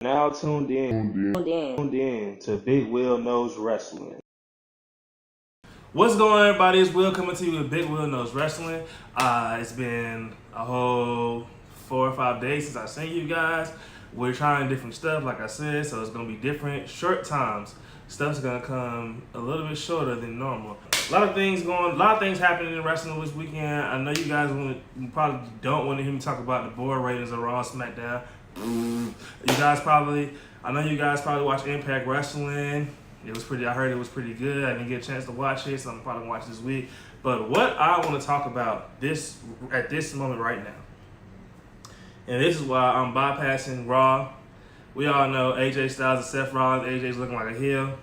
Now tuned in to Big Will Knows Wrestling. What's going on, everybody? It's Will coming to you with Big Will Knows Wrestling. It's been a whole 4 or 5 days since I seen you guys. We're trying different stuff, like I said, so it's going to be different, short times. Stuff's going to come a little bit shorter than normal. A lot of things happening in wrestling this weekend. I know you guys probably don't want to hear me talk about the board ratings of Raw and SmackDown. I know you guys probably watch Impact Wrestling. I heard it was pretty good. I didn't get a chance to watch it, so I'm probably going to watch this week. But what I want to talk about at this moment right now, and this is why I'm bypassing Raw. We all know AJ Styles and Seth Rollins. AJ's looking like a heel.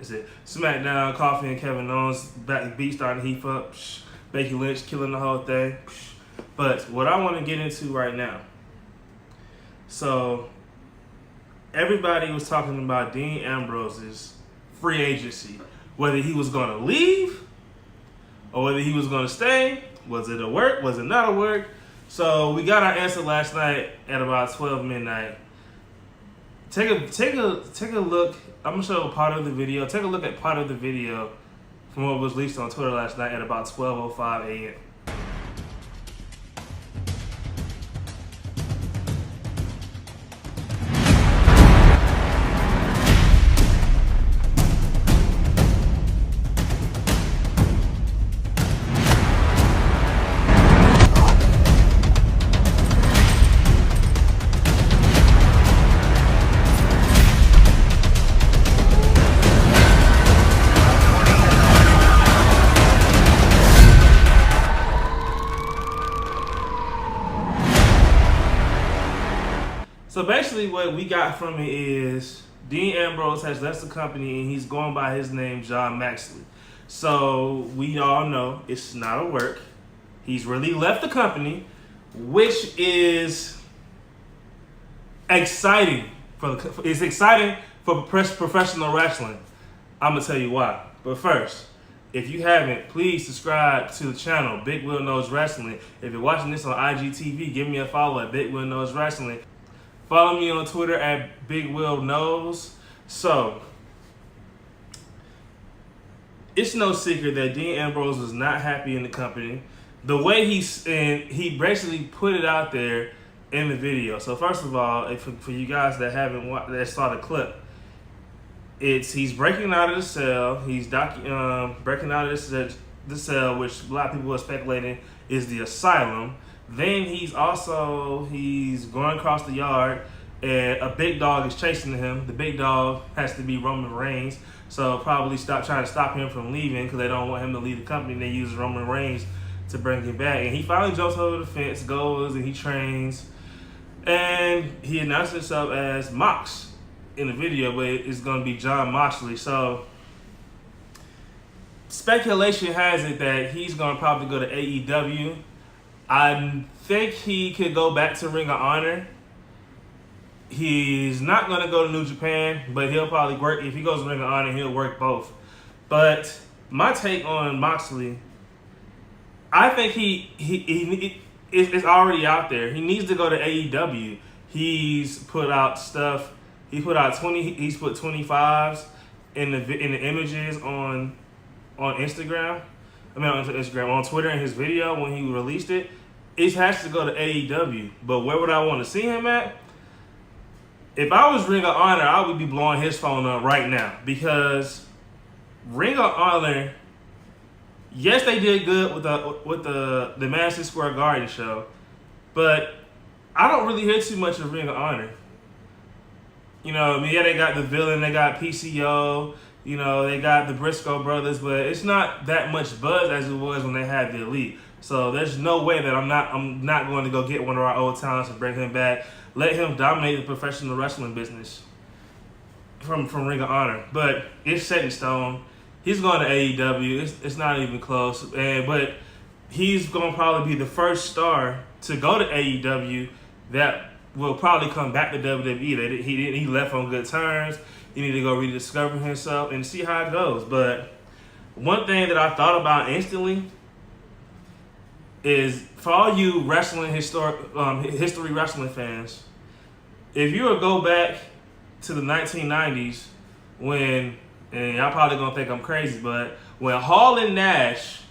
Is it SmackDown, Coffee and Kevin Owens, beat starting to heat up. Becky Lynch killing the whole thing. But what I want to get into right now. So, everybody was talking about Dean Ambrose's free agency. Whether he was going to leave or whether he was going to stay. Was it a work? Was it not a work? So, we got our answer last night at about 12 midnight. Take a look. I'm going to show part of the video. Take a look at part of the video from what was released on Twitter last night at about 12:05 a.m. So basically what we got from it is Dean Ambrose has left the company and he's going by his name, Jon Moxley. So we all know it's not a work. He's really left the company, which is exciting. It's exciting for professional wrestling. I'm going to tell you why. But first, if you haven't, please subscribe to the channel, Big Will Knows Wrestling. If you're watching this on IGTV, give me a follow at Big Will Knows Wrestling. Follow me on Twitter at Big Will Knows. So, it's no secret that Dean Ambrose was not happy in the company. The way he basically put it out there in the video. So first of all, for you guys that saw the clip, he's breaking out of the cell. He's breaking out of the cell, which a lot of people are speculating is the asylum. Then he's going across the yard, and a big dog is chasing him. The big dog has to be Roman Reigns, so probably trying to stop him from leaving because they don't want him to leave the company. They use Roman Reigns to bring him back, and he finally jumps over the fence, goes, and he trains, and he announced himself as Mox in the video, but it's going to be Jon Moxley. So speculation has it that he's going to probably go to AEW. I think he could go back to Ring of Honor. He's not going to go to New Japan, but he'll probably work. If he goes to Ring of Honor, he'll work both. But my take on Moxley, I think it's already out there. He needs to go to AEW. He's put out stuff. He's put 25s in the images on Instagram. On Twitter in his video when he released it. It has to go to AEW. But where would I want to see him at? If I was Ring of Honor, I would be blowing his phone up right now. Because Ring of Honor, yes, they did good with the Madison Square Garden show. But I don't really hear too much of Ring of Honor. Yeah, they got the villain, they got PCO. They got the Briscoe brothers, but it's not that much buzz as it was when they had the Elite. So there's no way that I'm not going to go get one of our old talents and bring him back. Let him dominate the professional wrestling business from Ring of Honor. But it's set in stone. He's going to AEW. It's not even close. But he's going to probably be the first star to go to AEW that will probably come back to WWE. He left on good terms. You need to go rediscover himself and see how it goes. But one thing that I thought about instantly is for all you history wrestling fans, if you would go back to the 1990s when, and y'all probably gonna think I'm crazy, but when Hall and Nash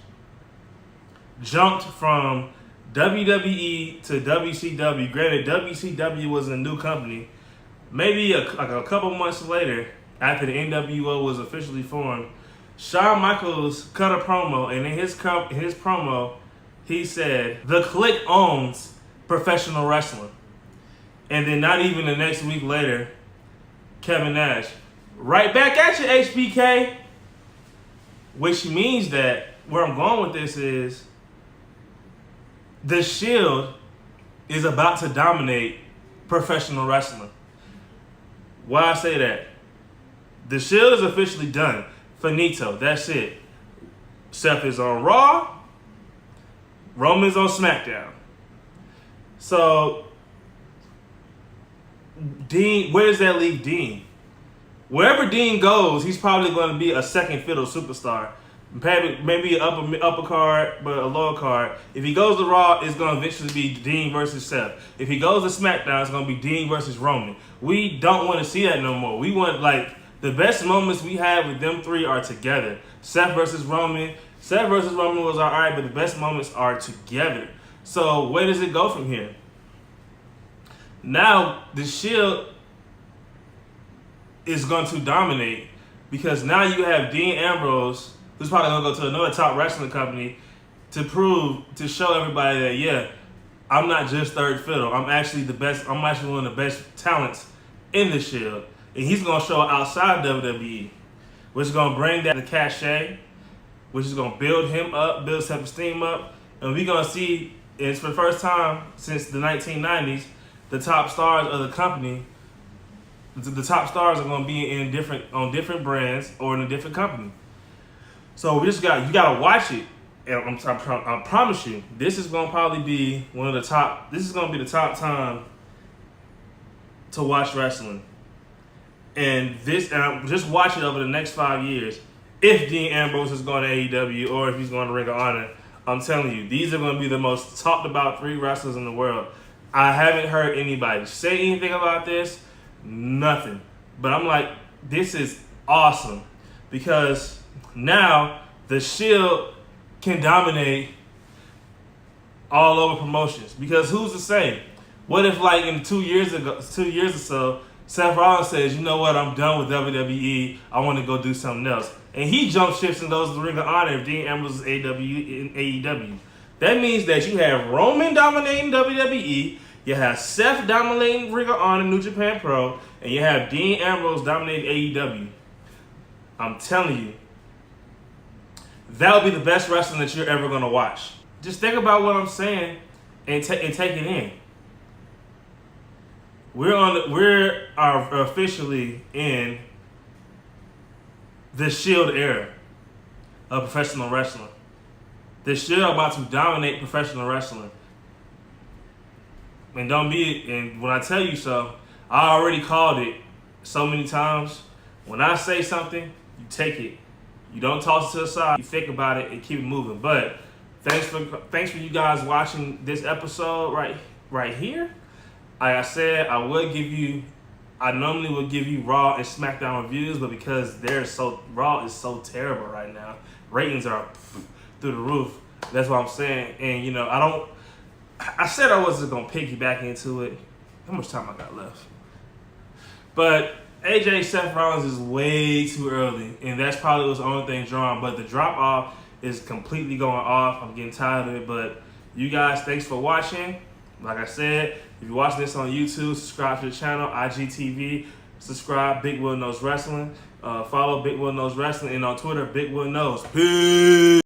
jumped from WWE to WCW, granted WCW was a new company, maybe a couple months later, after the NWO was officially formed, Shawn Michaels cut a promo, and in his promo, he said, "The Clique owns professional wrestling." And then not even the next week later, Kevin Nash, "Right back at you, HBK." Which means that, where I'm going with this is, the Shield is about to dominate professional wrestling. Why I say that? The Shield is officially done. Finito. That's it. Seth is on Raw. Roman's on SmackDown. So, Dean, where does that leave Dean? Wherever Dean goes, he's probably going to be a second fiddle superstar. Maybe an upper card, but a lower card. If he goes to Raw, it's going to eventually be Dean versus Seth. If he goes to SmackDown, it's going to be Dean versus Roman. We don't want to see that no more. We want, like, the best moments we have with them three are together. Seth versus Roman. Seth versus Roman was all right, but the best moments are together. So where does it go from here? Now the Shield is going to dominate because now you have Dean Ambrose, who's probably going to go to another top wrestling company to show everybody that, yeah, I'm not just third fiddle. I'm actually the best. I'm actually one of the best talents in the Shield. And he's going to show outside WWE, which is going to bring that the cachet, which is going to build him up, build self-esteem up. And we're going to see, it's for the first time since the 1990s, the top stars of the company, the top stars are going to be on different brands or in a different company. So you got to watch it. And I promise you, this is going to probably be this is going to be the top time to watch wrestling. And just watch it over the next 5 years. If Dean Ambrose is going to AEW or if he's going to Ring of Honor, I'm telling you, these are going to be the most talked about 3 wrestlers in the world. I haven't heard anybody say anything about this, nothing. But I'm like, this is awesome because now the Shield can dominate all over promotions. Because who's to say? What if, like, in 2 years or so, Seth Rollins says, you know what, I'm done with WWE. I want to go do something else. And he jump shifts and goes to the Ring of Honor if Dean Ambrose is AEW. That means that you have Roman dominating WWE, you have Seth dominating Ring of Honor, New Japan Pro, and you have Dean Ambrose dominating AEW. I'm telling you, that'll be the best wrestling that you're ever going to watch. Just think about what I'm saying and take it in. We are officially in the Shield era of professional wrestling. The Shield are about to dominate professional wrestling. And when I tell you so, I already called it so many times. When I say something, you take it. You don't toss it to the side. You think about it and keep it moving. But thanks for you guys watching this episode right here. Like I said, I normally would give you Raw and SmackDown reviews, but because Raw is so terrible right now, ratings are through the roof. That's what I'm saying. And I said I wasn't gonna piggyback into it. How much time I got left? But AJ Seth Rollins is way too early, and that's probably was the only thing drawing. But the drop off is completely going off. I'm getting tired of it. But you guys, thanks for watching. Like I said, if you're watching this on YouTube, subscribe to the channel, IGTV. Subscribe, Big Will Knows Wrestling. Follow Big Will Knows Wrestling. And on Twitter, Big Will Knows. Peace.